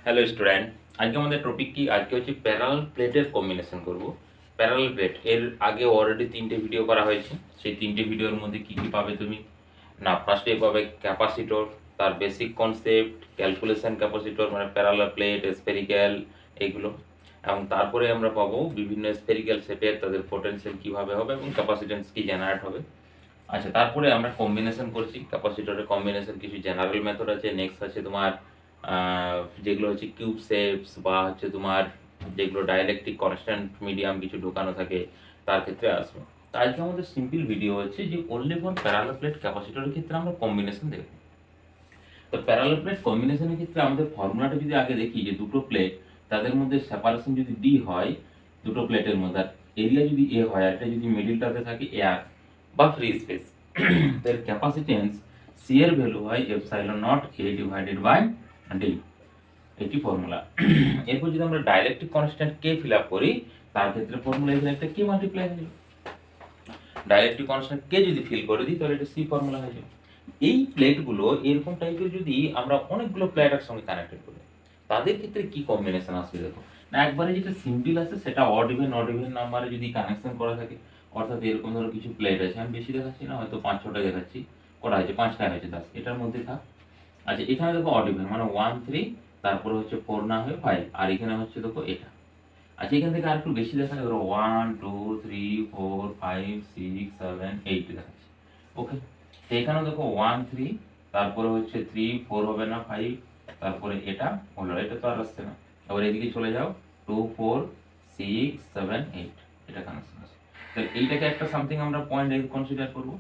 Hello student, আজকে আমাদের topic কি? আজকে হচ্ছে প্যারালাল প্লেটের কম্বিনেশন করব। প্যারালাল প্লেট এর আগে অলরেডি 3টে ভিডিও করা হয়েছে। সেই 3টে ভিডিওর মধ্যে কি কি পাবে তুমি? না, ফার্স্টে পাবে ক্যাপাসিটর, তার বেসিক কনসেপ্ট, ক্যালকুলেশন ক্যাপাসিটর মানে প্যারালাল প্লেট, স্ফেরিক্যাল এগুলো। এবং তারপরে আমরা পাবো বিভিন্ন স্ফেরিক্যাল শেপের তাদের পোটেনশিয়াল কিভাবে হবে এবং ক্যাপাসিটেন্স কি জেনারেট হবে। আচ্ছা, তারপরে আমরা কম্বিনেশন করছি। ক্যাপাসিটরের কম্বিনেশন কিছু জেনারেল মেথড আছে। নেক্সট আছে তোমার যেগুলো হচ্ছে কিউব শেপস বা হচ্ছে তোমার যেগুলো ডাইলেকট্রিক কনস্ট্যান্ট মিডিয়াম কিছু ঢোকানো থাকে তার ক্ষেত্রে আসবে। তো আজকে আমাদের সিম্পল ভিডিও হচ্ছে যে অনলি ফর প্যারালাল প্লেট ক্যাপাসিটরের ক্ষেত্রে আমরা কম্বিনেশন দেখব। তো প্যারালাল প্লেট কম্বিনেশনের ক্ষেত্রে আমাদের ফর্মুলাটা যদি আগে দেখি যে দুটো প্লেট তাদের মধ্যে সেপারেশন যদি ডি হয়, দুটো প্লেটের মধ্যে এরিয়া যদি এ হয় আর এটা যদি মিডিলটাতে থাকে এয়ার বা ফ্রি স্পেস, এর ক্যাপাসিটেন্স সি এর ভ্যালু হয় epsilon naught A divided by D. এটি ফর্মুলা। এরপর যদি আমরা ডাইলেকট্রিক কনস্ট্যান্ট কে ফিল আপ করি তার ক্ষেত্রে ফর্মুলা এখানে একটা কে মাল্টিপ্লাই হয়ে যাবে। ডাইলেকট্রিক কনস্ট্যান্ট কে যদি ফিল করে দিই তাহলে এটা সি ফর্মুলা হয়ে যাবে। এই প্লেটগুলো এরকম টাইপের যদি আমরা অনেকগুলো প্লেটের সঙ্গে কানেক্টেড করি তাদের ক্ষেত্রে কি কম্বিনেশন আসবে দেখো। না, একবারে যেটা সিম্পল আছে সেটা অড ইভেন নাম্বারে যদি কানেকশন করা থাকে, অর্থাৎ এরকম ধরো কিছু প্লেট আছে, আমি বেশি দেখাচ্ছি না, হয়তো 5-6টা দেখাচ্ছি, করা হয়েছে 5টা হয়েছে 10, এটার মধ্যে থাক। আচ্ছা, এখানে দেখো অড ইভেন মানে 1 3, তারপরে হচ্ছে 4 না হয়ে 5, আর এখানে হচ্ছে দেখো এটা। আচ্ছা, এখান থেকে আর একটু বেশি দেখা ধরো 1 2 3 4 5 6 7 8 দেখাচ্ছে। ওকে, তো এখানেও দেখো 1 3, তারপরে হচ্ছে 3 4 হবে না 5, তারপরে এটা হলো, এটা তো আর আসছে না। আবার এদিকে চলে যাও 2 4 6 7 8, এটা কানেকশন আছে। তো এইটাকে একটা সামথিং আমরা পয়েন্ট এ কনসিডার করব,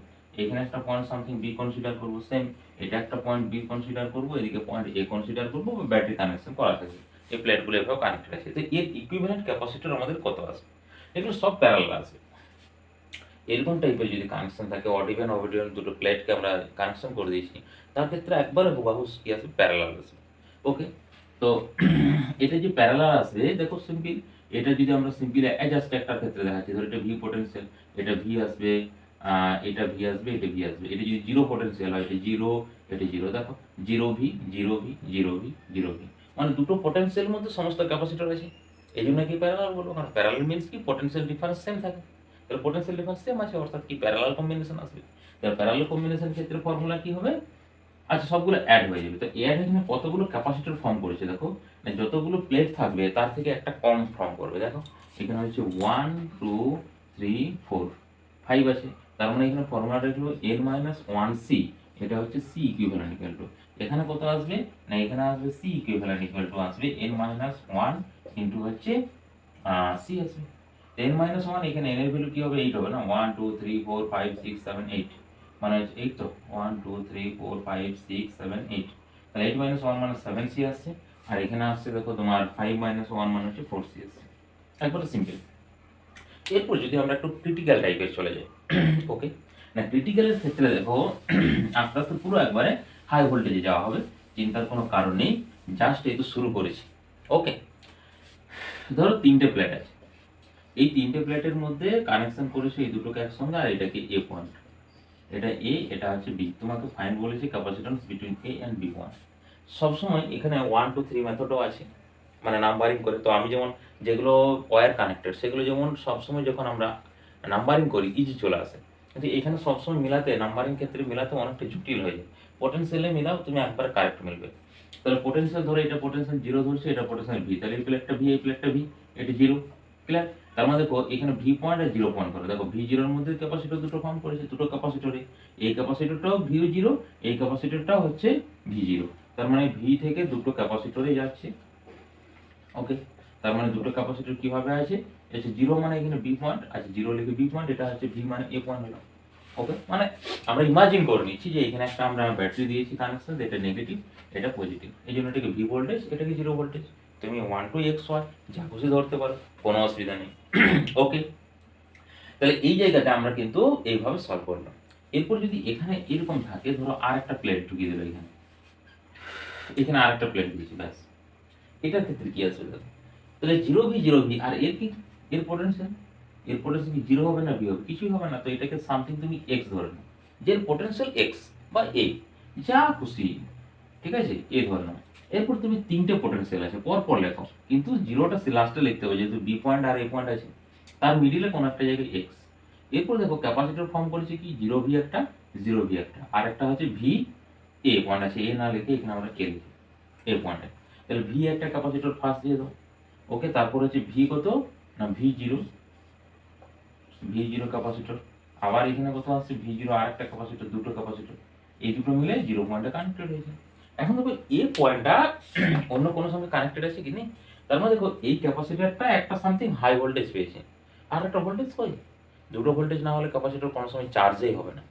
এখানে একটা পয়েন্ট সামথিং বি কনসিডার করব, সেম এটা একটা পয়েন্ট বি কনসিডার করব, এদিকে পয়েন্ট এ কনসিডার করব, ব্যাটারি কানেকশন করা থাকে। এই প্লেটগুলো এভাবে কানেক্টেড আছে। তো এর ইকুইভ্যালেন্ট ক্যাপাসিটর আমাদের কত আসবে? এগুলো সব প্যারালাল আছে। এরকম টাইপের যদি কানেকশন থাকে, অড ইভেন দুটো প্লেটকে আমরা কানেকশন করে দিয়েছি, তার ক্ষেত্রে একবারে হুবাহু কি আসবে? প্যারালাল আসবে। ওকে, তো এটা যে প্যারালাল আসবে দেখো সিম্পল, এটা যদি আমরা সিম্পল জাস্ট একটার ক্ষেত্রে দেখাচ্ছি, ধরো এটা ভি পোটেনশিয়াল, এটা ভি আসবে, এটা ভি আসবে, এটা ভি আসবে। এটা যদি জিরো পোটেনশিয়াল হয় এটা জিরো, এটা জিরো, দেখো zero V zero V zero V zero V, মানে দুটো পোটেনশিয়াল মধ্যে সমস্ত ক্যাপাসিটর আছে। এই জন্য কি প্যারালাল বলবো, কারণ প্যারালাল মিন্স কি পোটেনশিয়াল ডিফারেন্স সেম থাকে। তাহলে পোটেনশিয়াল ডিফারেন্স সেম আছে, অর্থাৎ কি প্যারালাল কম্বিনেশন আসবে। তাহলে প্যারালাল কম্বিনেশন ক্ষেত্রে ফর্মুলা কি হবে? আচ্ছা, সবগুলো অ্যাড হয়ে যাবে। তো অ্যাড এখানে কতগুলো ক্যাপাসিটর ফর্ম করেছে দেখো, মানে যতগুলো প্লেট থাকবে তার থেকে একটা কম ফর্ম করবে। দেখো এখানে হচ্ছে 1 2 3 4 5 আছে, তার মানে এখানে ফর্মুলাটা হলো n মাইনাস 1c, এটা হচ্ছে c ইকুইভ্যালেন্ট ইকুয়াল টু, এখানে কত আসবে? না, এখানে আসবে c ইকুইভ্যালেন্ট ইকুয়াল টু আসবে n মাইনাস 1 ইনটু হচ্ছে c আসবে। n মাইনাস 1, এখানে n এর ভ্যালু কি হবে? 8 হবে না, 1 2 3 4 5 6 7 8, মানে হচ্ছে 8, তো 1 2 3 4 5 6 7 8, তাহলে 8 মাইনাস 1 মানে 7c আসছে, আর এখানে আসছে দেখো তোমার 5 মাইনাস 1 মানে হচ্ছে 4c আসছে। একবারে সিম্পল। এরপর যদি আমরা একটু ক্রিটিক্যাল টাইপের চলে যাই, ওকে, না ক্রিটিক্যালের ক্ষেত্রে দেখো আস্তে আস্তে পুরো একবারে হাই ভোল্টেজে যাওয়া হবে, চিন্তার কোনো কারণ নেই, জাস্ট এই তো শুরু করেছি। ওকে, ধরো 3টে প্লেট আছে, এই 3টে প্লেটের মধ্যে কানেকশন করেছে এই দুটোকে একসঙ্গে, আর এটাকে এ পয়েন্ট, এটা এ, এটা হচ্ছে বি। তোমাকে ফাইন্ড বলেছে capacitance between A and B one. সবসময় এখানে 1 2 3 মেথডও আছে, মানে নাম্বারিং করে। তো আমি যেমন যেগুলো ওয়্যার কানেক্টেড সেগুলো যেমন সবসময় যখন আমরা নাম্বারিং করি ইজি চলে আসে, কিন্তু এখানে সবসময় মিলাতে, নাম্বারিং ক্ষেত্রে মিলাতে অনেকটা জটিল হয়ে যায়। পোটেনশিয়ালে মিলাও তুমি একবার কারেক্ট মিলবে। তাহলে পোটেনশিয়াল ধরো, এটা পোটেনশিয়াল জিরো ধরছে, এটা পোটেনশিয়াল ভি, তাহলে এই প্লেটটা ভি, এই প্লেটটা ভি, এটা জিরো। ক্লিয়ার? তার মানে দেখো এখানে ভি পয়েন্ট আর জিরো পয়েন্ট করে, দেখো ভি জিরোর মধ্যে ক্যাপাসিটর দুটো ফর্ম করেছে, দুটো ক্যাপাসিটরে, এই ক্যাপাসিটরটাও ভি জিরো, এই ক্যাপাসিটরটাও হচ্ছে ভি জিরো, তার মানে ভি থেকে দুটো ক্যাপাসিটরে যাচ্ছে। ওকে, তার মানে দুটো ক্যাপাসিটর কিভাবে আছে? এটা জিরো মানে এখানে বি পয়েন্ট আছে, জিরো লিখে বি পয়েন্ট, এটা হচ্ছে ভি মানে এ পয়েন্ট হলো। ওকে, মানে আমরা ইমাজিন করে নিচ্ছি যে এখানে একটা আমরা ব্যাটারি দিয়েছি কানেকশন, এটা নেগেটিভ এটা পজিটিভ, এই জন্য এটাকে ভি ভোল্টেজ, এটাকে জিরো ভোল্টেজ। তুমি 1 টু এক্স ওয়াই যা খুশি ধরতে পারো, কোনো অসুবিধা নেই। ওকে, তাহলে এই জায়গাটা আমরা কিন্তু এইভাবে সলভ করলাম। এরপর যদি এখানে এরকম থাকে, ধরো আর একটা প্লেট ঢুকিয়ে দিল, এখানে এখানে আর একটা প্লেট দিয়েছি, ব্যাস এটার ক্ষেত্রে কি আসবে দেখো, তাহলে জিরো ভি, আর এর কি? এর পোটেনশিয়াল, এর পোটেনশিয়াল কি জিরো হবে না ভি হবে? কিছুই হবে না। তো এটাকে সামথিং তুমি এক্স ধরে নাও, যে পোটেনশিয়াল এক্স বা এ, যা খুশি, ঠিক আছে, এ ধরে নাও। এরপর তুমি তিনটে পোটেনশিয়াল আছে পর পর লেখো, কিন্তু জিরোটা লাস্টে লিখতে হবে, যেহেতু বি পয়েন্ট আর এ পয়েন্ট আছে, তার মিডিলে কোনো একটা জায়গায় এক্স। এরপর দেখো ক্যাপাসিটর ফর্ম করেছে কি, জিরো ভি একটা, জিরো ভি একটা, আর একটা হচ্ছে ভি এ পয়েন্ট আছে, এ না লিখে এখানে আমরা এ লিখি, এ পয়েন্টে। তাহলে ভি একটা ক্যাপাসিটর ফার্স্ট দিয়ে দাও, ওকে। তারপর হচ্ছে ভি কত না V zero, V zero capacitor, আবার এখানে কোথাও আসছে ভি জিরো আর একটা ক্যাপাসিটর, দুটো ক্যাপাসিটর, এই দুটো মিলে জিরো পয়েন্টে কানেক্টেড হয়েছে। এখন দেখো এ পয়েন্টটা অন্য কোনো সঙ্গে কানেক্টেড আছে কি নেই, তার মানে দেখো এই ক্যাপাসিটরটা একটা সামথিং হাই ভোল্টেজ পেয়েছে, আর একটা ভোল্টেজ কই, দুটো ভোল্টেজ না হলে ক্যাপাসিটর কোনো সময় চার্জই হবে না,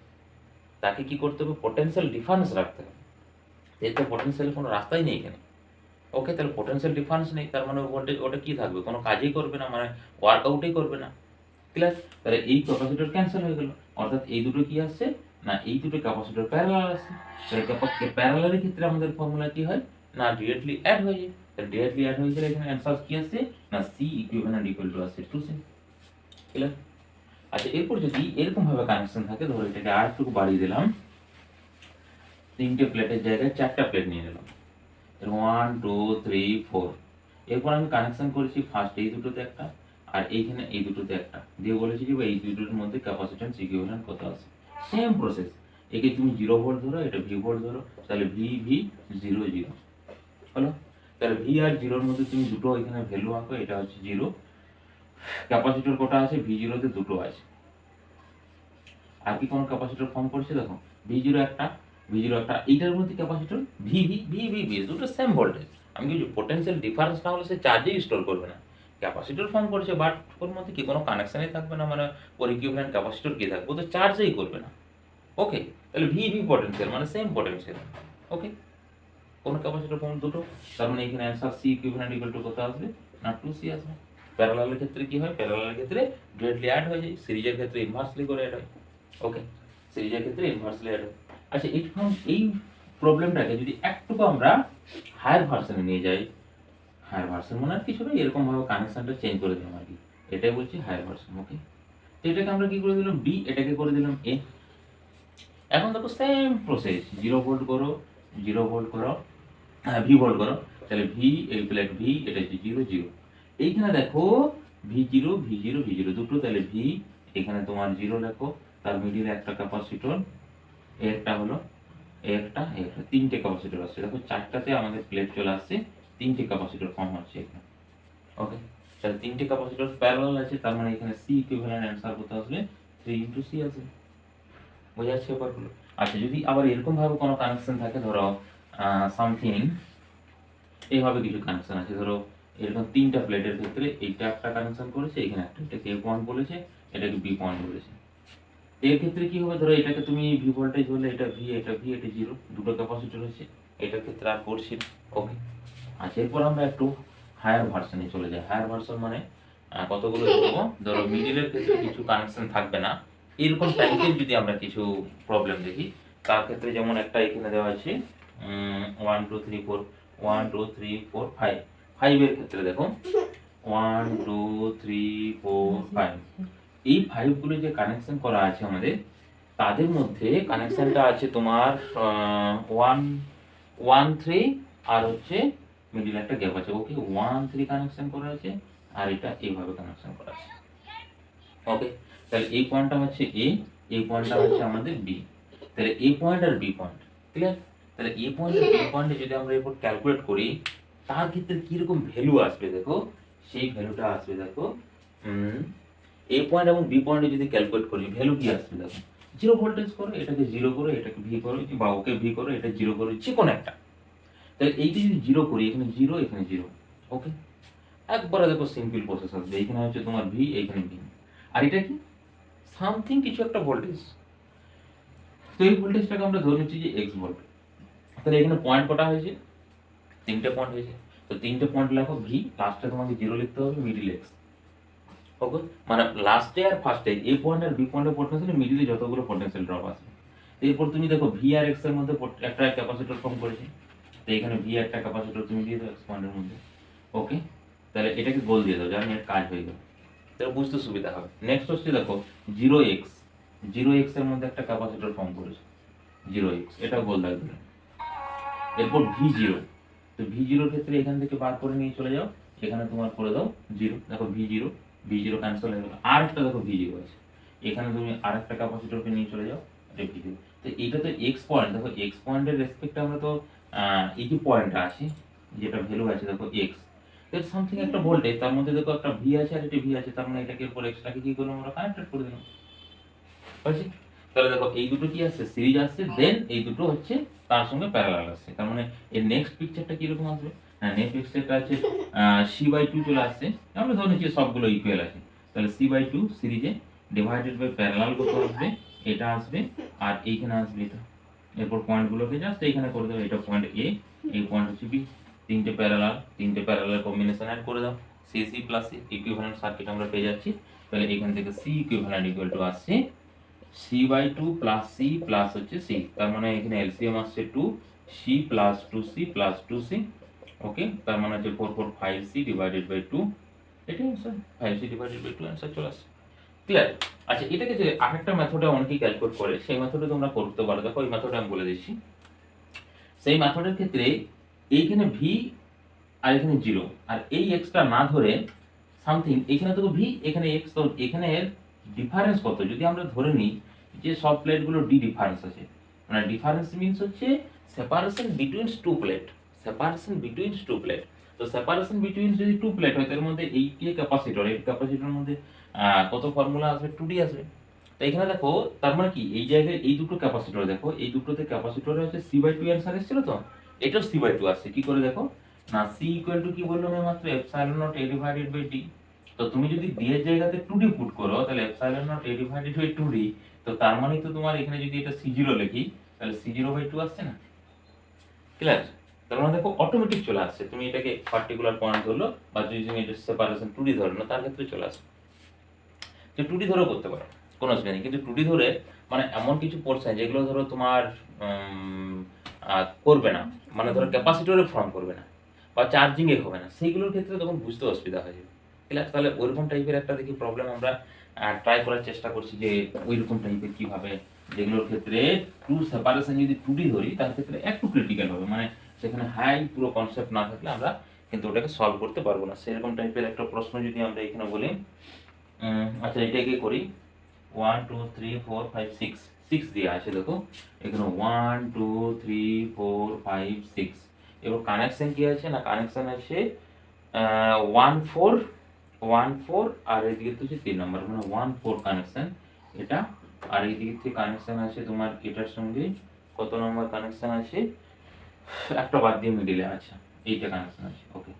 তাকে কি করতে হবে, পোটেনশিয়াল ডিফারেন্স রাখতে হবে। এর তো পোটেনশিয়ালের কোনো রাস্তাই নেই এখানে, ওকে। তাহলে পোটেনশিয়াল ডিফারেন্স নেই, তার মানে ভোল্টেজ ওটা কি থাকবে, কোনো কাজই করবে না, মানে ওয়ার্কআউটই করবে না, ক্লিয়ার। তাহলে এই ক্যাপাসিটর ক্যান্সেল হয়ে গেল, অর্থাৎ এই দুটো কি আসছে না, এই দুটো ক্যাপাসিটর প্যারালাল আসছে। তাহলে প্যারালালের ক্ষেত্রে আমাদের ফর্মুলা কি হয় না, ডিরেক্টলি অ্যাড হয়ে যায়। তাহলে ডিরেক্টলি অ্যাড হয়ে গেলে এখানে অ্যান্সার কি আসছে না, সি ইকুইভ্যালেন্ট ইকুয়াল টু আসছে 2C, ক্লিয়ার। আচ্ছা, এরপর যদি এরকম ভাবে কানেকশন থাকে, ধরো এটাকে আর একটু বাড়িয়ে দিলাম, তিনটে প্লেটের জায়গায় চারটা প্লেট নিয়ে নিলাম, 1 2 3 4। এরপর আমি কানেকশন করেছি ফার্স্ট এই দুটোতে একটা, আর এইখানে এই দুটোতে একটা দিয়ে বলেছি যে এই দুটোর মধ্যে ক্যাপাসিট্যান্স ইকুইভ্যালেন্ট কত আছে। সেম প্রসেস, একে তুমি 0 ভোল্ট ধরো, এটা ভি ভোল্ট ধরো, তাহলে ভি ভি 0 0 হলো। তাহলে ভি আর জিরোর মধ্যে তুমি দুটো এখানে ভ্যালু আঁকো, এটা হচ্ছে 0, ক্যাপাসিটর কটা আছে, ভি জিরোতে দুটো আছে। আর কি কোনো ক্যাপাসিটর ফর্ম করছে দেখো, ভি জিরো একটা, ভি জিরো একটা, এইটার মধ্যে capacitor V V V V V দুটো সেম ভোল্টেজ। আমি কিছু পোটেনশিয়াল ডিফারেন্স না হলে সে চার্জেই স্টোর করবে না, ক্যাপাসিটর ফর্ম করেছে বাট ওর মধ্যে কি কোনো কানেকশনই থাকবে না, মানে ওর ইকুইভ্যালেন্ট ক্যাপাসিটর কি থাকবে, ও তো চার্জই করবে না, ওকে। তাহলে ভি ভি পোটেনশিয়াল মানে সেম পোটেনশিয়াল, ওকে। কোন ক্যাপাসিটর ফর্ম দুটো, তার মানে এখানে answer C equivalent equal to কত আসবে না 2C আসবে। প্যারালালের ক্ষেত্রে কি হয়, প্যারালালের ক্ষেত্রে ডিরেক্টলি অ্যাড হয়ে যায়, সিরিজের ক্ষেত্রে ইনভার্সলি করে অ্যাড হয়, ওকে। সিরিজের ক্ষেত্রে ইনভার্সলি অ্যাড হয়। আচ্ছা, এই প্রবলেমটাকে যদি একটুকু আমরা হায়ার ভার্সনে নিয়ে যাই, হায়ার ভার্সন মানে আর কিছু না, এরকম ভাবে কানেকশনটা চেঞ্জ করে দিলাম আর কি, এটাই বলছি হায়ার ভার্সন, ওকে। তো এটাকে আমরা কি করে দিলাম বি, এটাকে করে দিলাম এ। এখন দেখো সেম প্রসেস, 0 ভোল্ট করো, 0 ভোল্ট করো, ভি ভোল্ট করো, তাহলে ভি এই প্লেট ভি, এটা হচ্ছে 0 0। এইখানে দেখো V zero V zero V zero দুটো, তাহলে ভি এখানে তোমার 0 লেখো, তার মিডিলে একটা ক্যাপাসিটর, একটা হলো একটা, তিনটে ক্যাপাসিটর আসছে, দেখো চারটাতে আমাদের প্লেট চলে আসছে, তিনটে ক্যাপাসিটর ফর্ম হচ্ছে এখানে, ওকে। তাহলে তিনটে ক্যাপাসিটর প্যারালাল আছে, তার মানে এখানে সি ইকুইভ্যালেন্ট অ্যান্সার কত আসবে, 3 × C আসবে, বোঝা যাচ্ছে ব্যাপারগুলো। আচ্ছা, যদি আবার এরকম ভাবে কোনো কানেকশন থাকে, ধরো সামথিং এইভাবে কিছু কানেকশন আছে, ধরো এরকম তিনটা প্লেটের ক্ষেত্রে এইটা একটা কানেকশন করেছে, এখানে একটা, এটাকে এ পয়েন্ট বলেছে, এটাকে বি পয়েন্ট বলেছে। এর ক্ষেত্রে কি হবে, ধরো এটাকে তুমি ভি ভোল্টেজ বলে, এটা ভি এটা ভি এটা 0, দুটো ক্যাপাসিটর হচ্ছে, এটার ক্ষেত্রে আর করছি, ওকে। আচ্ছা, এরপর আমরা একটু হায়ার ভার্সনে চলে যাই। হায়ার ভার্সন মানে কতগুলো দেখবো, ধরো মিডিলের ক্ষেত্রে কিছু কানেকশন থাকবে না, এরকম টাইপের যদি আমরা কিছু প্রবলেম দেখি, তার ক্ষেত্রে যেমন একটা এখানে দেওয়া আছে 1 2 3 4, 1 2 3 4 5, 5 এর ক্ষেত্রে দেখো 1 2 3 4 5, এই 5 গুলো যে কানেকশন করা আছে আমাদের, তাদের মধ্যে কানেকশনটা আছে তোমার 1 1 3, আর হচ্ছে মিডিল একটা গ্যাপ আছে, ওকে। 1 3 কানেকশন করা আছে, আর এটা এইভাবে কানেকশন করা আছে, ওকে। তাহলে এই পয়েন্টটা হচ্ছে এ, এই পয়েন্টটা হচ্ছে আমাদের বি, তাহলে এ পয়েন্ট আর বি পয়েন্ট, ক্লিয়ার। তাহলে এ পয়েন্ট আর বি পয়েন্টে যদি আমরা এরপর ক্যালকুলেট করি, তার ক্ষেত্রে কিরকম ভ্যালু আসবে দেখো, সেই ভ্যালুটা আসবে দেখো, এ পয়েন্ট এবং বি পয়েন্টে যদি ক্যালকুলেট করি, ভ্যালু কি আসবে দেখো, 0 ভোল্টেজ করো, এটাকে 0 করো, এটাকে ভি করো, বা ওকে ভি করো, এটা 0 করো, যে কোনো একটা। তাহলে এইটা যদি 0 করি, এখানে 0 এখানে 0, ওকে। একবারে দেখো সিম্পল প্রসেস আসবে, এখানে হচ্ছে তোমার ভি, এইখানে ভি, আর এটা কি সামথিং কিছু একটা ভোল্টেজ, তো এই ভোল্টেজটাকে আমরা ধরে নিচ্ছি যে এক্স ভোল্ট। তাহলে এখানে পয়েন্ট কটা হয়েছে, তিনটে পয়েন্ট হয়েছে, তো তিনটে পয়েন্ট লেখো, ভি লাস্টে তোমাকে 0 লিখতে হবে, মিডিল এক্স, ওকে। মানে লাস্টে আর ফার্স্টে এই পয়েন্ট আর বি পয়েন্টের পোটেনশিয়াল, মিডিলে যতগুলো পোটেনশিয়াল ড্রপ আছে, এরপর তুমি দেখো ভি আর এক্স এর মধ্যে একটা ক্যাপাসিটর ফর্ম করেছে, তো এখানে ভি একটা ক্যাপাসিটর তুমি দিয়ে দাও এক্স পয়েন্টের মধ্যে, ওকে। তাহলে এটাকে গোল দিয়ে দাও, জানি এর কাজ হয়ে গেল, তাহলে বুঝতে সুবিধা হবে। নেক্সট হচ্ছে দেখো 0x, 0x এর মধ্যে একটা ক্যাপাসিটর ফর্ম করেছে, 0x, এটা গোল দাগ দিলাম। এরপর ভি জিরো, তো ভি জিরোর ক্ষেত্রে এখান থেকে বার করে নিয়ে চলে যাও, এখানে তোমার করে দাও জিরো, দেখো ভি জিরো ক্যান্সেল হয়ে গেল। আর একটা দেখো ভি জিরো আছে, এখানে তুমি আর একটা ক্যাপাসিটরকে নিয়ে চলে যাও, এটা ভি জিরো। তো এটা তো এক্স পয়েন্ট, দেখো এক্স পয়েন্টের রেসপেক্টে আমরা তো এই যে পয়েন্টটা আছে, যেটা ভ্যালু আছে দেখো এক্স, এর সামথিং একটা ভোল্টেজ, তার মধ্যে দেখো একটা ভি আছে আর একটা ভি আছে, তার মানে এটাকে উপর এক্সটাকে কি করলাম আমরা কানেক্টেড করে দিলাম, বুঝছি? তাহলে দেখো এই দুটো কি আসছে, সিরিজ আসছে, দেন এই দুটো হচ্ছে তার সঙ্গে প্যারালাল আসছে। তার মানে এর নেক্সট পিকচারটা কিরকম আসবে, হ্যাঁ নেক্সট পিকচারটা আছে সি বাই টু চলে আসছে, আমরা ধরে নিচ্ছি সবগুলো ইকুয়াল আছে, তাহলে সি বাই টু সিরিজে ডিভাইডেড বাই প্যারালাল কত আসবে, এটা আসবে, আর এইখানে আসবে এটা। এরপর পয়েন্টগুলোকে জাস্ট এইখানে করে দেবো, এটা পয়েন্ট এ, এই পয়েন্ট হচ্ছে বি, তিনটে প্যারালাল কম্বিনেশন অ্যাড করে দাও, C C plus C equivalent circuit আমরা পেয়ে যাচ্ছি। তাহলে এখান থেকে সি ইকুইভ্যালেন্ট ইকুয়াল টু আসছে C by two plus C plus হচ্ছে সি, তার মানে এখানে এলসিএম আসছে two, C plus two C plus two C, okay, তার মানে হচ্ছে 445C ডিভাইডেড বাই টু, এটাই answer, 5C divided by two answer চলে আসছে। ক্লিয়ার? আচ্ছা, এটাকে যে আরেকটা মেথডে অনেকেই ক্যালকুলেট করে, সেই মেথডে তোমরা করতে পারো, দেখো এই মেথডে আমি বলে দিচ্ছি। সেই মেথডের ক্ষেত্রে এইখানে ভি আর এখানে জিরো, আর এই এক্সটা না ধরে সামথিং, এখানে তো ভি এখানে এক্স, তো এখানে ডিফারেন্স কত যদি আমরা ধরে নিই যে সব প্লেটগুলো ডি ডিফারেন্স আছে, মানে ডিফারেন্স মিন্স হচ্ছে সেপারেশন বিটুইন টু প্লেট, তো সেপারেশন বিটুইন যদি টু প্লেট হয় তার মধ্যে এই যে ক্যাপাসিটর, এই ক্যাপাসিটরের মধ্যে কত ফর্মুলা আসবে, 2D আসবে। তো এখানে দেখো তার মানে কি, এই জায়গায় এই দুটো ক্যাপাসিটর, দেখো এই দুটোতে ক্যাপাসিটরে হচ্ছে সি বাই টু অ্যান্সার এসেছিল, তো এটাও সি বাই টু আসছে, কি করে দেখো না, সি ইকুয়াল টু কি বললাম মাত্র epsilon naught A divided by D. তো তুমি যদি ডি এর জায়গাতে 2D পুট করো, তাহলে epsilon naught A divided by 2D, তো তার মানে তো তোমার এখানে যদি এটা C0 লিখি, তাহলে C0 বাই 2 আসছে না, ক্লিয়ার? তার মানে দেখো অটোমেটিক চলে আসছে, তুমি এটাকে পার্টিকুলার পয়েন্ট ধরলো, বা যদি তুমি এটা সেপারেশন 2D ধরো না, তার ক্ষেত্রে চলে আসবে। যে 2D ধরেও করতে পারো, কোনো অসুবিধা নেই, কিন্তু 2D ধরে মানে এমন কিছু পোর্শন যেগুলো ধরো তোমার করবে না, মানে ধরো ক্যাপাসিটরে ফর্ম করবে না বা চার্জিং এ হবে না, সেইগুলোর ক্ষেত্রে তখন বুঝতে অসুবিধা হয়ে যাবে, ক্লিয়ার? তাহলে ওইরকম টাইপের একটা দেখি প্রবলেম আমরা ট্রাই করার চেষ্টা করছি, যে ওইরকম টাইপের কিভাবে, যেগুলোর ক্ষেত্রে টু সেপারেশন যদি 2D ধরি তার ক্ষেত্রে একটু ক্রিটিক্যাল হবে, মানে সেখানে হাই পুরো কনসেপ্ট না থাকলে আমরা কিন্তু ওটাকে সলভ করতে পারবো না, সেরকম টাইপের একটা প্রশ্ন যদি আমরা এখানে বলি। আচ্ছা, এটাকে করি 1 2 3 4 5 6, 6 দিয়ে আছে দেখো এখানে 1 2 3 4 5 6, এবার কানেকশন কি আছে না, কানেকশন আছে 1 4 1 4, আর এদিকে তো হচ্ছে 3 নাম্বার, মানে 1 4 কানেকশন এটা, আর এইদিকে থেকে কানেকশন আছে তোমার এটার সঙ্গে কত নম্বর কানেকশন আছে, একটা বাদ দিয়ে মিডিলে, আচ্ছা এইটা কানেকশন আছে, ওকে।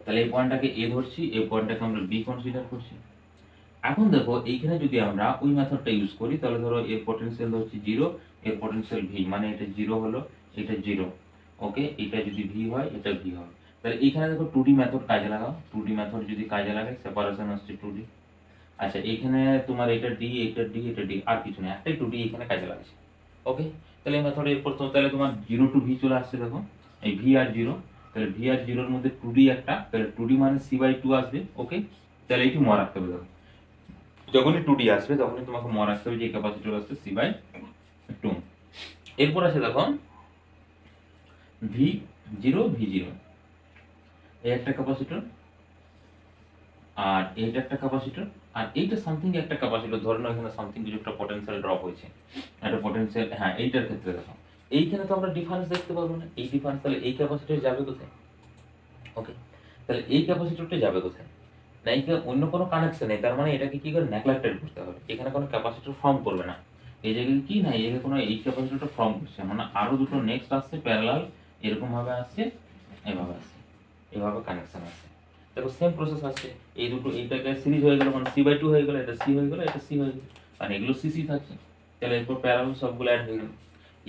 তাহলে এই পয়েন্টটাকে এ ধরছি, এই পয়েন্টটাকে আমরা বি কনসিডার করছি। এখন দেখো এইখানে যদি আমরা ওই মেথডটা ইউজ করি, তাহলে ধরো এর পটেনশিয়াল হচ্ছে 0, এর পটেনশিয়াল ভি, মানে এটা 0 হলো, এটা 0, ওকে, এটা যদি ভি হয় এটা ভি হবে। তাহলে এইখানে দেখো 2D মেথড কাজে লাগাও, 2D মেথড যদি কাজে লাগাই, সেপারেশন আসছে 2D। আচ্ছা, এইখানে তোমার এটা ডি, এটা ডি, এটা ডি, আর কিছু নেই, একটাই 2D এখানে কাজে লাগছে, ওকে। তাহলে এই মেথডে এরপর তো তাহলে তোমার 0 টু ভি চলে আসছে, দেখো এই ভি আর 0, তাহলে ভি আর 0 এর মধ্যে 2D একটা, তাহলে 2D মানে সি বাই 2 আসবে, ওকে। তাহলে এইটি মনে রাখতে হবে, দেখো যখনই 2D আসবে তখনই তোমাকে মনে রাখতে হবে যে ক্যাপাসিটর আসছে সি বাই 2। এরপর আছে দেখো ভি জিরো, এই একটা ক্যাপাসিটর, আর এইটা একটা ক্যাপাসিটর, আর এইটা সামথিং একটা ক্যাপাসিটর, ধরে নাও এখানে সামথিং কিছু একটা পটেনশিয়াল ড্রপ হয়েছে, একটা পটেনশিয়াল, হ্যাঁ এইটার ক্ষেত্রে দেখো এইখানে তো আমরা ডিফারেন্স দেখতে পাবো না, এই ডিফারেন্স তাহলে এই ক্যাপাসিটর যাবে কোথায়, ওকে। তাহলে এই ক্যাপাসিটরটা যাবে কোথায় না, এই অন্য কোনো কানেকশন নেই, তার মানে এটাকে কি করে নেগলেক্টেড করতে হবে, এখানে কোনো ক্যাপাসিটর ফর্ম করবে না, এই জায়গায় কি না, এই জায়গায় কোনো এই ক্যাপাসিটরটা ফর্ম করছে, মানে আরো দুটো নেক্সট আসছে প্যারালাল, এরকম ভাবে আসছে, এভাবে আসছে, এভাবে কানেকশন আসছে, দেখো সেম প্রসেস আসছে, এই দুটো এইটাকে সিরিজ হয়ে গেল, মানে সি বাই টু হয়ে গেল, এটা সি হয়ে গেল, এটা সি হয়ে গেল, আর এগুলো সি সি থাকছে, তাহলে এরপর প্যারালাল সবগুলো অ্যাড হয়ে গেল।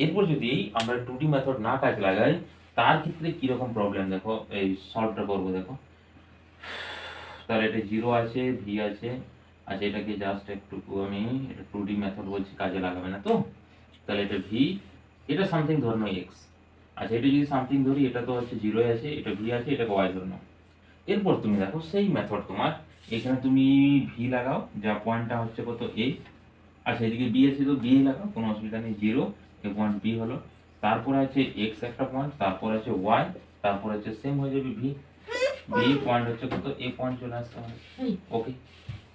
এরপর যদি আমরা 2D মেথড না কাজে লাগাই, তার ক্ষেত্রে কিরকম প্রবলেম দেখো, এই সলভটা করবো দেখো, তাহলে এটা 0 আছে, ভি আছে, আচ্ছা এটাকে জাস্ট একটু আমি এটা 2D মেথড বলছি, কাজে লাগাবে না তো, তাহলে এটা ভি, এটা সামথিং ধরনো এক্স, আচ্ছা এটা যদি সামথিং ধরি, এটা তো হচ্ছে 0 আছে, এটা ভি আছে, এটাকে ওয়াই ধরনো। এরপর তুমি দেখো সেই মেথড তোমার এখানে তুমি ভি লাগাও, যা পয়েন্টটা হচ্ছে কত এ, আচ্ছা এদিকে বি আছে তো বি লাগাও, কোনো অসুবিধা নেই, 0 এ পয়েন্ট বি হলো, তারপরে আছে এক্স একটা পয়েন্ট, তারপর আছে ওয়াই, তারপর আছে সেম হয়ে যাবে ভি। ভি পয়েন্ট হচ্ছে কত, এই পয়েন্ট চলে আসছে আমাদের। ওকে,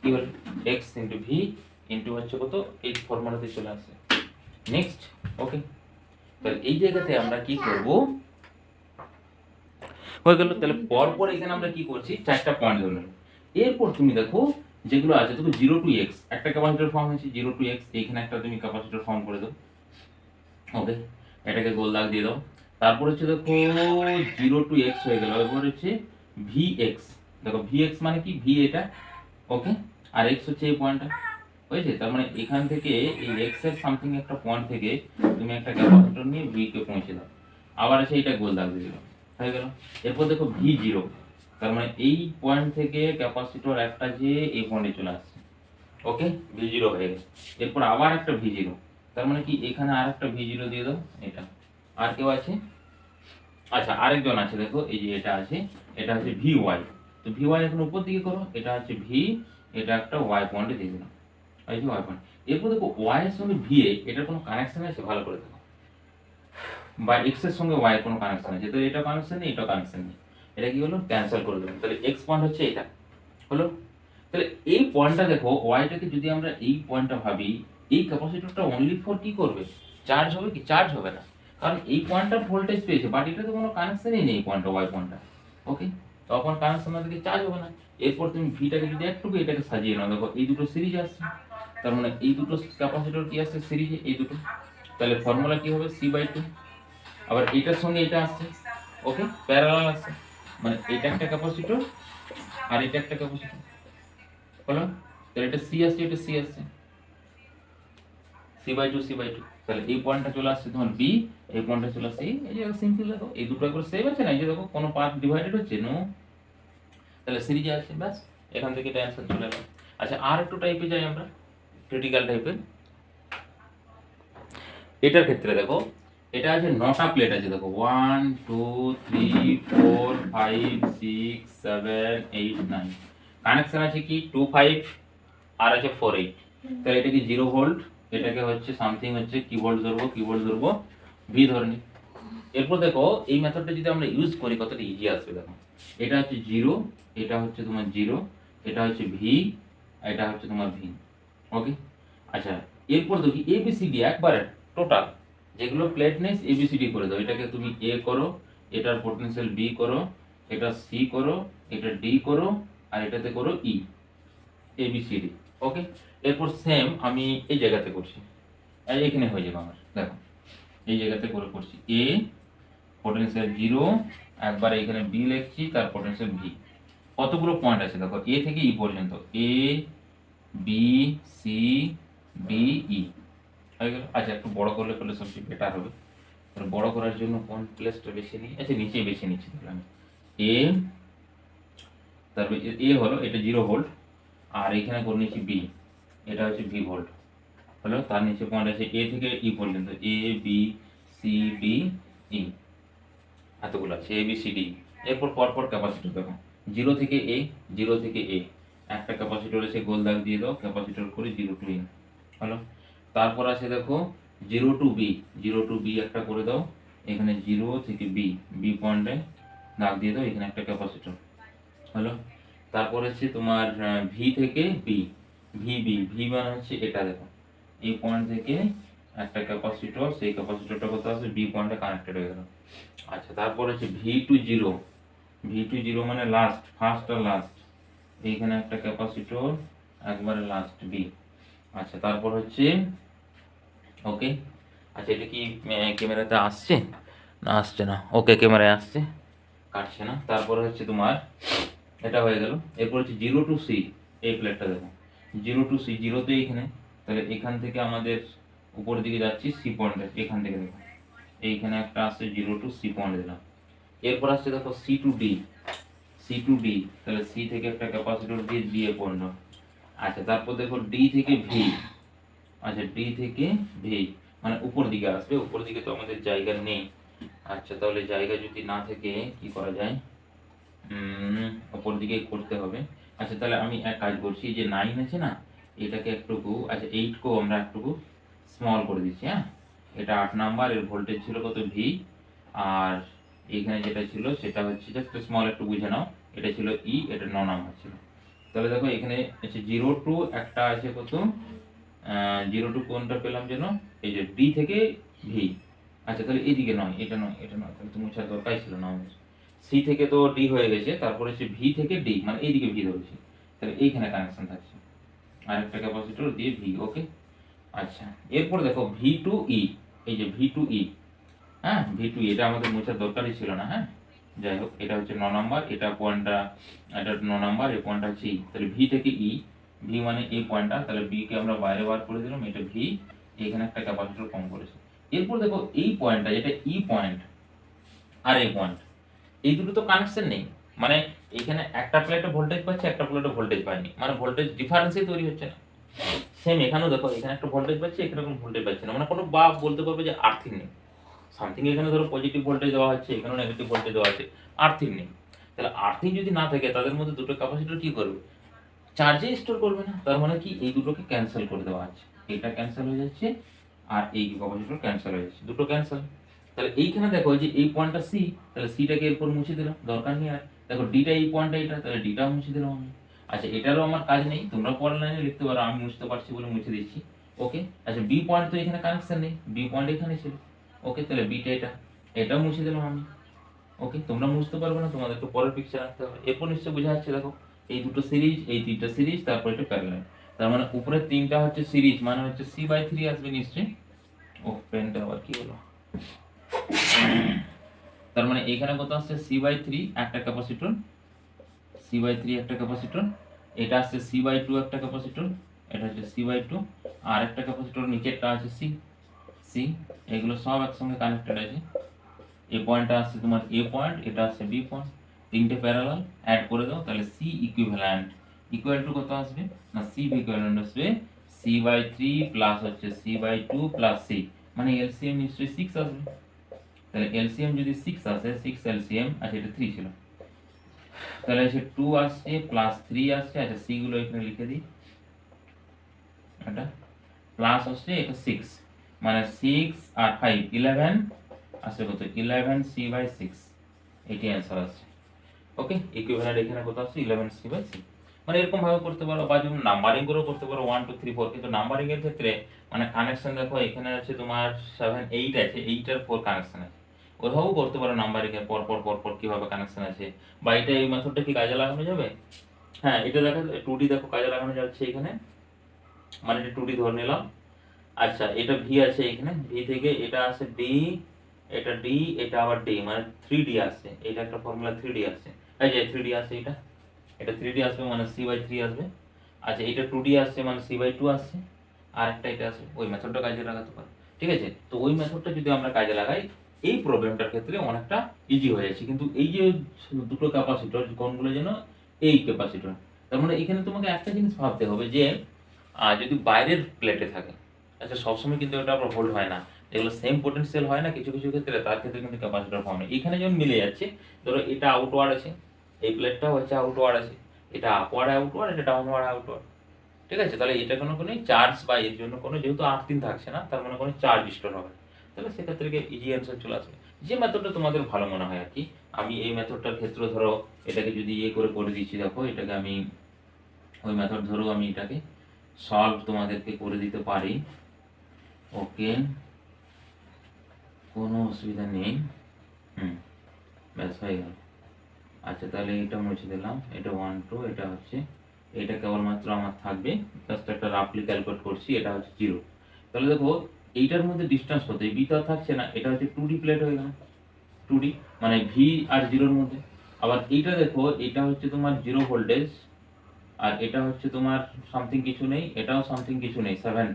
কি হলো এক্স ইন্টু ভি ইন্টু হচ্ছে কত, এই ফর্মুলাতে চলে আসছে। নেক্সট, ওকে, তাহলে এই জায়গাতে আমরা কি করব, হয়ে গেল। তাহলে পরপর এখানে আমরা কি করছি, চারটা পয়েন্ট ধরে নেব। এরপর তুমি দেখো যেগুলো আছে, দেখো 0 টু x একটা ক্যাপাসিটর ফর্ম হয়েছে, 0 টু x এখানে একটা তুমি ক্যাপাসিটর ফর্ম করে দাও। ওকে, এটাকে গোল দাগ দিয়ে দাও। তারপর হচ্ছে দেখো 0 টু x হয়ে গেল, এবার হচ্ছে vx। দেখো vx মানে কি, v এটা, ওকে, আর x হচ্ছে এই পয়েন্টটা, হয়েছে। তার মানে এখান থেকে এই x এর সামথিং একটা পয়েন্ট থেকে তুমি একটা ক্যাপাসিটর নিয়ে v কে পৌঁছে দাও, আবার এসে এটা গোল দাগ দিয়ে দিলাম, হয়ে গেল। এরপর দেখো v0, তার মানে এই পয়েন্ট থেকে ক্যাপাসিটর একটা যে এই পয়েন্টে চলে আসছে, ওকে, v0 হয়ে গেল। এরপর আবার একটা v0, তার মানে কি এখানে আর একটা v0 দিয়ে দাও, এটা। আর কেউ আছে, আচ্ছা আরেকজন আছে, দেখো এই যে এটা আছে, এটা হচ্ছে vy। তো vy এখন উপর দিকে করো, এটা হচ্ছে v, এটা একটা y পয়েন্টে দিয়ে দিলাম, এই যে y পয়েন্ট। এরপর দেখো y এর সঙ্গে va এটার কোনো কানেকশন আছে, ভালো করে দেখো, বা x এর সঙ্গে y এর কোনো কানেকশন আছে, তো এটা কানেকশন নেই, এটা কানেকশন নেই, এটা কি হলো, ক্যান্সেল করে দেবেন। তাহলে x পয়েন্ট হচ্ছে এটা, হলো। তাহলে এই পয়েন্টটা দেখো, ওয়াইটাকে যদি আমরা এই পয়েন্টটা ভাবি, এই ক্যাপাসিটরটা অনলি ফর কি করবে, চার্জ হবে কি, চার্জ হবে না, কারণ এই পয়েন্টটা ভোল্টেজ পেয়েছে, বাট এটাতে কোনো কানেকশনই নেই, পয়েন্টটা ওয়াই পয়েন্টটা, ওকে, তখন কানেকশন না দিকে চার্জ হবে না। এরপর তুমি ভিটাকে যদি একটু এটাকে সাজিয়ে নাও, দেখো এই দুটো সিরিজ আসছে, তার মানে এই দুটো ক্যাপাসিটর কি আসছে সিরিজে, এই দুটো, তাহলে ফর্মুলা কি হবে, c/2। আবার এটার সঙ্গে এটা আসছে, ওকে, প্যারালাল আসছে, মানে এটা একটা ক্যাপাসিটর আর এটা একটা ক্যাপাসিটর, হলো। তাহলে এটা সি আসছে, এটা সি আসছে, c/2 c/2। তাহলে এই পয়েন্টটা চলে আসছে তোমার বি, এই পয়েন্টটা চলে আসছে এই, এই যে সিম্পল, দেখো এই দুটো একবার সেম আছে না, এই যে দেখো কোনো পার্ট ডিভাইডেড হচ্ছে নো, তাহলে সিরিজে আছে, ব্যাস এখান থেকে এটা অ্যান্সার চলে এলো। আচ্ছা আর একটু টাইপে যাই আমরা, ক্রিটিক্যাল টাইপের। এটার ক্ষেত্রে দেখো, এটা আছে 9টা প্লেট আছে, দেখো 1 2 3 4 5 6 7 8 9, কানেকশন আছে কি 2 5 আর আছে 4 8। তাহলে এটা কি 0 ভোল্ট, এটাকে হচ্ছে সামথিং হচ্ছে কি ভোল্ট ধরবো, কি ভোল্ট ধরবো, ভি ধরে নি। এরপর দেখো এই মেথডটা যদি আমরা ইউজ করি কতটা ইজি আসবে, দেখো এটা হচ্ছে 0, এটা হচ্ছে তোমার 0, এটা হচ্ছে ভি, এটা হচ্ছে তোমার ভি, ওকে। আচ্ছা এরপর দেখি এবিসিডি একবারে টোটাল যেগুলো প্লেট নেই এবিসিডি করে দাও, এটাকে তুমি এ করো, এটার পোটেনশিয়াল বি করো, এটা সি করো, এটা ডি করো, আর এটাতে করো ই, এবিসিডি, ওকে। এরপর সেম আমি এই জায়গাতে করছি, এখানে হয়ে যাবে আমার, দেখো এই জায়গাতে করে করছি এ পোটেনশিয়াল 0, একবার এখানে বি লিখছি, তার পোটেনশিয়াল ভি। কতগুলো পয়েন্ট আছে দেখো এ থেকে ই পর্যন্ত, A B C D E, হয়ে গেল। আচ্ছা একটু বড় করলে সবচেয়ে বেটার হবে, তাহলে বড় করার জন্য কোন প্লেসটা বেছে নিই, আচ্ছা নিচে বেছে নিচ্ছি, তাহলে আমি এ, তারপরে এ হলো এটা 0 ভোল্ট, আর এখানে করে নিচ্ছি বি, এটা হচ্ছে ভি ভোল্ট, হলো। তার নিচে পয়েন্ট আছে এ থেকে ই পর্যন্ত, A B C D E, এতগুলো আছে এ বি সি ডি। এরপর পরপর ক্যাপাসিটর দেখো 0 থেকে এ, 0 থেকে এ একটা ক্যাপাসিটর আছে, গোল দাগ দিয়ে দাও, ক্যাপাসিটর করে 0 টু এ, হলো। তারপর আছে দেখো 0 টু বি, 0 টু বি একটা করে দাও, এখানে 0 থেকে বি, বি পয়েন্টে দাগ দিয়ে দাও, এখানে একটা ক্যাপাসিটর, হলো। তারপর হচ্ছে তোমার ভি থেকে বি, ভি বি, ভি মানে হচ্ছে এটা দেখো এই পয়েন্ট থেকে একটা ক্যাপাসিটর, সেই ক্যাপাসিটরটা কত আছে বি পয়েন্টে কানেক্টেড হয়ে গেল। আচ্ছা তারপর হচ্ছে V to zero, V to zero মানে লাস্ট, ফার্স্ট আর লাস্ট, এইখানে একটা ক্যাপাসিটর, একবারে লাস্ট বি। আচ্ছা তারপর হচ্ছে ওকে, আচ্ছা এটা কি ক্যামেরাতে আসছে না আসছে না, ওকে ক্যামেরায় আসছে, কাটছে না। তারপরে হচ্ছে তোমার এটা হয়ে গেল। এরপর হচ্ছে 0 টু সি, এই প্লেটটা দেখো 0 টু সি, জিরোতে এইখানে, তাহলে এখান থেকে আমাদের উপরের দিকে যাচ্ছি সি পয়েন্টে, এখান থেকে দেখো এইখানে একটা আসছে 0 টু সি পয়েন্ট দিলাম। এরপর আসছে দেখো C to D, C to D, তাহলে সি থেকে একটা ক্যাপাসিটর দিয়ে ডি এ পয়েন্ট। আচ্ছা তারপর দেখো ডি থেকে ভি, আচ্ছা ডি থেকে ভি মানে উপর দিকে আসবে, উপর দিকে তো আমাদের জায়গা নেই। আচ্ছা তাহলে জায়গা যদি না থেকে কি করা যায়, উপর দিকে করতে হবে। আচ্ছা তাহলে আমি এক কাজ করছি, যে 9 আছে না, এটাকে একটুকু, আচ্ছা 8 কেও আমরা একটুকু স্মল করে দিচ্ছি, হ্যাঁ এটা 8 নাম্বার, এর ভোল্টেজ ছিল কত ভি, আর এখানে যেটা ছিল সেটা হচ্ছে জাস্ট স্মল একটু বুঝে নাও, এটা ছিল ই, এটা 9 নাম্বার ছিল। তাহলে দেখো এখানে হচ্ছে 0 টু একটা আছে কত 0 টু কোনটা পেলাম যেন, এই যে ডি থেকে ভি। আচ্ছা তাহলে এইদিকে নয়, এটা নয়, এটা নয়, তাহলে তো মোছার দরকার ছিল না আমাদের। সি থেকে তো ডি হয়ে গেছে, তারপরে হচ্ছে ভি থেকে ডি, মানে এইদিকে ভি ধরেছি, তাহলে এইখানে কানেকশন থাকছে আরেকটা ক্যাপাসিটর দিয়ে ভি। ওকে, আচ্ছা এরপর দেখো ভি টু ই, এই যে ভি টু ই, হ্যাঁ ভি টু, এটা আমাদের মোছার দরকারই ছিল না। হ্যাঁ যাই হোক, এটা হচ্ছে 9 নাম্বার, এটা পয়েন্টটা, এটা 9 নাম্বার, এই পয়েন্টটা হচ্ছে ই, তাহলে ভি থেকে ই, ভি মানে এই পয়েন্টটা, তাহলে বি কে আমরা বাইরে বার করে দিলাম, এটা ভি, এখানে একটা ক্যাপাসিটর কম করেছে। এরপর দেখো এই পয়েন্টটা, যেটা ই পয়েন্ট আর এই পয়েন্ট, এই দুটো তো কানেকশন নেই, মানে এখানে একটা প্লেটে ভোল্টেজ পাচ্ছে, একটা প্লেটে ভোল্টেজ পায়নি, মানে ভোল্টেজ ডিফারেন্সই তৈরি হচ্ছে না। সেম এখানেও দেখো, এখানে একটা ভোল্টেজ পাচ্ছে, এখানে কোনো ভোল্টেজ পাচ্ছে না, মানে কোনো বা বলতে পারবে যে আর্থিং নেই সামথিং। এখানে ধরো পজিটিভ ভোল্টেজ দেওয়া হচ্ছে, এখানেও নেগেটিভ ভোল্টেজ দেওয়া আছে, আর্থিং নেই। তাহলে আর্থিং যদি না থাকে, তাদের মধ্যে দুটো ক্যাপাসিটর কি করবে, চার্জে স্টোর করবে না। তার মানে কি, এই দুটোকে ক্যান্সেল করে দেওয়া আছে, এটা ক্যান্সেল হয়ে যাচ্ছে আর এই ক্যাপাসিটর ক্যান্সেল হয়ে যাচ্ছে, দুটো ক্যান্সেল। তাহলে এইখানে দেখো যে এই পয়েন্টটা সি, তাহলে সিটাকে এরপর মুছে দিলাম, দরকার নেই আর। দেখো ডিটা এই পয়েন্টটা এটা, তাহলে ডিটাও মুছে দিলাম আমি। আচ্ছা এটারও আমার কাজ নেই, তোমরা পরের লাইনে লিখতে পারো, আমি মুছতে পারছি বলে মুছে দিচ্ছি। ওকে, আচ্ছা বি পয়েন্ট তো এখানে কানেকশন নেই, বি পয়েন্ট এখানে ছিল। ওকে, তাহলে বিটা এটা, এটাও মুছে দিলাম আমি। ওকে, তোমরা বুঝতে পারবে না, তোমাদেরকে পরের পিকচার আনতে হবে। এরপর নিশ্চয়ই বোঝা যাচ্ছে, দেখো এই দুটো সিরিজ, এই তিনটা সিরিজ, তারপর এটা প্যারালাল। তার মানে উপরে তিনটা হচ্ছে সিরিজ, মানে হচ্ছে সি বাই থ্রি আসবে নিশ্চয়ই। ও পেনটা আবার কি হলো, তার মানে এখানে কত আসছে সি বাই থ্রি একটা ক্যাপাসিটর, সি বাই থ্রি একটা ক্যাপাসিটর, এটা আসছে সি বাই টু একটা ক্যাপাসিটর, এটা হচ্ছে সি বাই টু, আর একটা ক্যাপাসিটর নিচেরটা আছে সি, সি, এগুলো সব একসঙ্গে কানেক্টেড আছে। এ পয়েন্টটা আসছে তোমার এ পয়েন্ট, এটা আসছে বি পয়েন্ট, তিনটে প্যারালাল অ্যাড করে দাও, তাহলে সি ইকুইভ্যালেন্ট ইকুয়াল টু কত আসবে না, সি ইকুইভ্যালেন্ট আসবে সি বাই থ্রি প্লাস হচ্ছে C by two plus C, মানে এলসিএম নিশ্চয়ই 6 আসবে। তাহলে এলসিএম যদি 6 আসে, 6 এলসিএম, আচ্ছা এটা 3 ছিল, তাহলে এসে 2 আসছে প্লাস 3 আসছে। আচ্ছা সি গুলো এখানে লিখে দিই, এটা প্লাস আসছে, এটা 6, মানে 6 আর 5 11 আসছে কত 11 সি বাই 6, এটি অ্যান্সার আসছে। ওকে, ইকুইভ্যালেন্ট এখানে কত আসছে 11 সি বাই সি। মানে এরকম ভাবে করতে পারো, বা যেমন নাম্বারিং করেও করতে পারো 1 2 3 4, কিন্তু নাম্বারিং এর ক্ষেত্রে মানে কানেকশন দেখো এখানে আছে তোমার 7 8 আছে, 8 আর 4 কানেকশন আছে, ওইভাবেও করতে পারো নাম্বারিং এর পর পর পর পর কিভাবে কানেকশন আছে। বা এটা এই মেথডটা কি কাজে লাগানো যাবে, হ্যাঁ এটা দেখো 2D দেখো কাজে লাগানো যাচ্ছে এখানে, মানে এটা 2D ধরে নিলাম। আচ্ছা এটা ভি আছে এখানে, ভি থেকে এটা আছে ডি, এটা ডি, এটা আবার ডি, মানে 3D আসছে, এটা একটা ফর্মুলা 3D আসছে, এই যে 3D আসছে, এটা এটা 3D আসবে মানে সি বাই থ্রি আসবে। আচ্ছা এটা 2D আসছে মানে সি বাই টু আসছে, আর একটা এটা আসবে, ওই মেথডটা কাজে লাগাতে পারো। ঠিক আছে, তো ওই মেথডটা যদি আমরা কাজে লাগাই, এই প্রবলেমটার ক্ষেত্রে অনেকটা ইজি হয়ে যাচ্ছে। কিন্তু এই যে দুটো ক্যাপাসিটর কোনগুলো যেন, এই ক্যাপাসিটর, তার মানে এখানে তোমাকে একটা জিনিস ভাবতে হবে যে যদি বাইরের প্লেটে থাকে, আচ্ছা সবসময় কিন্তু ওটা আবার হোল্ড হয় না, যেগুলো সেম পোটেনশিয়াল হয় না কিছু কিছু ক্ষেত্রে, তার ক্ষেত্রে কিন্তু ক্যাপাসিটর ফর্ম হয়। এখানে যেমন মিলে যাচ্ছে, ধরো এটা আউটওয়ার্ড আছে, এই প্লেটটাও হচ্ছে আউটওয়ার্ড আছে, এটা আপওয়ার্ড আউটওয়ার্ড, এটা ডাউনওয়ার্ড আউটওয়ার্ড। ঠিক আছে, তাহলে এটা কোনো চার্জ বা এর জন্য কোনো, যেহেতু আর্থিং থাকছে না, তার মানে কোনো চার্জ স্টোর হবে না। তাহলে সেক্ষেত্রে ইজি অ্যান্সার চলে আসবে, যে মেথডটা তোমাদের ভালো মনে হয় আর কি। আমি এই মেথডটার ক্ষেত্রে ধরো এটাকে যদি ইয়ে করে করে দিচ্ছি, দেখো এটাকে আমি ওই মেথড ধরো আমি এটাকে সলভ তোমাদেরকে করে দিতে পারি। ওকে, কোনো অসুবিধা নেই, ব্যাস হয়ে গেল। আচ্ছা তাহলে এটা মুছে দিলাম, এটা 1 2, এটা হচ্ছে, এটা কেবলমাত্র আমার থাকবে, জাস্ট একটা রাফলি ক্যালকুলেট করছি, এটা হচ্ছে 0। তাহলে দেখো এইটার মধ্যে ডিস্টেন্স হতে বি তো থাকছে না, এটা হচ্ছে 2D প্লেট হয়ে গেল, 2D মানে ভি আর জিরোর মধ্যে। আবার এইটা দেখো, এটা হচ্ছে তোমার 0 ভোল্টেজ, আর এটা হচ্ছে তোমার সামথিং কিছু নেই, এটাও সামথিং কিছু নেই 7,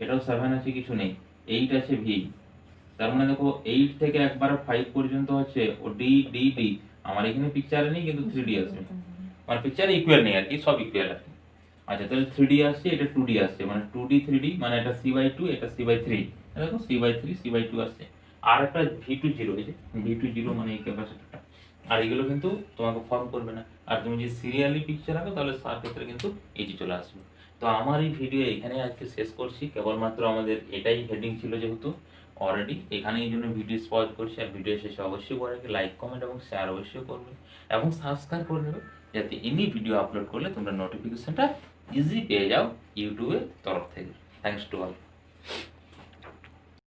এটাও 7 আছে কিছু নেই, 8 আছে ভি। তার মানে দেখো 8 থেকে একবার 5 পর্যন্ত হচ্ছে ও ডি ডি ডি, আমার এখানে পিকচারে নেই কিন্তু 3D আছে, মানে পিকচারে ইকুয়াল নেই আর কি, সব ইকুয়াল আছে। আচ্ছা তাহলে 3D আসছে, এটা 2D আসছে, মানে 2D 3D, মানে এটা সি বাই টু, এটা সি বাই থ্রি, দেখো C by three C by two আসছে। আর একটা ভি টু জিরো, এই যে ভি টু জিরো মানে এই ক্যাপাসিটরটা। আর এগুলো কিন্তু তোমাকে ফর্ম করবে না, আর তুমি যদি সিরিয়ালি পিকচার রাখো তাহলে তার ক্ষেত্রে কিন্তু ইজি চলে আসবে। তো আমার এই ভিডিও এখানে আজকে শেষ করছি, কেবলমাত্র আমাদের এটাই হেডিং ছিল যেহেতু, অলরেডি এখানে এই জন্য ভিডিও স্পজ করছি, আর ভিডিও শেষে অবশ্যই করে লাইক কমেন্ট এবং শেয়ার অবশ্যই করবে এবং সাবস্ক্রাইব করে নেবে, যাতে এনি ভিডিও আপলোড করলে তোমরা নোটিফিকেশনটা ইজি পেয়ে যাও ইউটিউবের তরফ থেকে। Thanks to all.